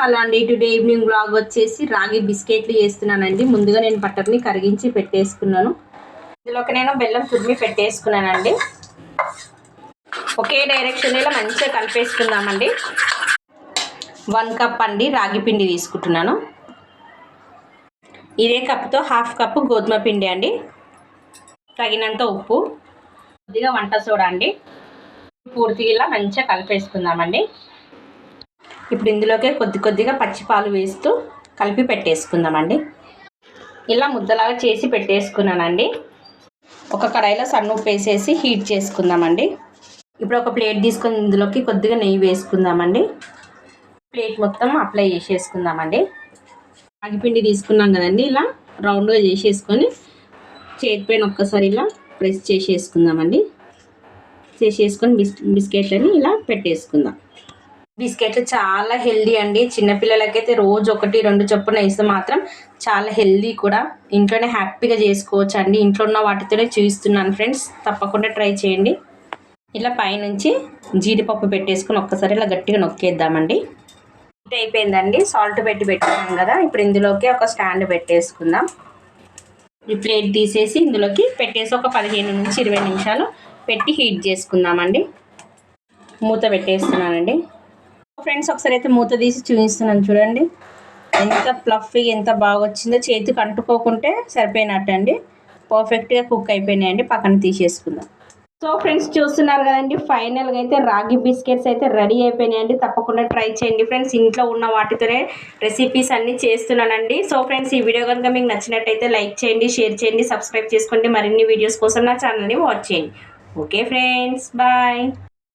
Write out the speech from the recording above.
Hello అండి, today evening blog వచ్చేసి రాగి బిస్కెట్లు చేస్తున్నానండి. ముందుగా నేను బటర్ని కరిగించి పెట్టేసుకున్నాను. ఇందులోకి నేను బెల్లం తురిమి పెట్టేసుకున్నానండి. ఒకే డైరెక్షన్లో మంచిగా కలిపేసుకుందామండి. 1 కప్ అండి రాగి పిండి తీసుకుంటున్నాను. ఇదే కప్తో 1/2 కప్పు గోధుమ పిండి అండి. తగినంత ఉప్పు, కొద్దిగా వంట సోడా అండి. పూర్తిగా ఇలా మంచిగా కలిపేసుకుందామండి. ఇప్పుడు ఇందులోకి కొద్దిగా పచ్చిపాలు వేస్తూ కలిపి పెట్టేసుకుందామండి. ఇలా ముద్దలాగా చేసి పెట్టేసుకున్నానండి. ఒక కడాయిలో సన్నుప్పు వేసేసి హీట్ చేసుకుందామండి. ఇప్పుడు ఒక ప్లేట్ తీసుకొని ఇందులోకి కొద్దిగా నెయ్యి వేసుకుందామండి. ప్లేట్ మొత్తం అప్లై చేసేసుకుందామండి. రాగిపిండి తీసుకున్నాం కదండి, ఇలా రౌండ్గా చేసేసుకొని చేతి పైన ఒక్కసారి ఇలా ప్రెస్ చేసేసుకుందామండి. చేసేసుకొని బిస్కెట్లని ఇలా పెట్టేసుకుందాం. బిస్కెట్లు చాలా హెల్దీ అండి. చిన్నపిల్లలకైతే రోజు 1-2 చొప్పున వేస్తే మాత్రం చాలా హెల్దీ కూడా. ఇంట్లోనే హ్యాపీగా చేసుకోవచ్చు అండి. ఇంట్లో ఉన్న వాటితోనే చూపిస్తున్నాను ఫ్రెండ్స్, తప్పకుండా ట్రై చేయండి. ఇలా పైనుంచి జీడిపప్పు పెట్టేసుకొని ఒక్కసారి ఇలా గట్టిగా నొక్కేద్దామండి. హీట్ అయిపోయిందండి. సాల్ట్ పెట్టాం కదా, ఇప్పుడు ఇందులోకి ఒక స్టాండ్ పెట్టేసుకుందాం. ఈ ప్లేట్ తీసేసి ఇందులోకి పెట్టేసి ఒక 15-20 నిమిషాలు పెట్టి హీట్ చేసుకుందామండి. మూత పెట్టేస్తున్నానండి. ఫ్రెండ్స్, ఒకసారి అయితే మూత తీసి చూపిస్తున్నాను చూడండి. ఎంత ఫ్లఫీగా ఎంత బాగా వచ్చిందో. చేతికి అంటుకోకుంటే సరిపోయినట్టు అండి. పర్ఫెక్ట్గా కుక్ అయిపోయినాయండి. పక్కన తీసేసుకుందాం. సో ఫ్రెండ్స్, చూస్తున్నారు కదండి, ఫైనల్గా అయితే రాగి బిస్కెట్స్ అయితే రెడీ అయిపోయినాయండి. తప్పకుండా ట్రై చేయండి ఫ్రెండ్స్. ఇంట్లో ఉన్న వాటితోనే రెసిపీస్ అన్నీ చేస్తున్నానండి. సో ఫ్రెండ్స్, ఈ వీడియో కనుక మీకు నచ్చినట్టయితే లైక్ చేయండి, షేర్ చేయండి, సబ్స్క్రైబ్ చేసుకోండి. మరిన్ని వీడియోస్ కోసం నా ఛానల్ని వాచ్ చేయండి. Okay friends, bye.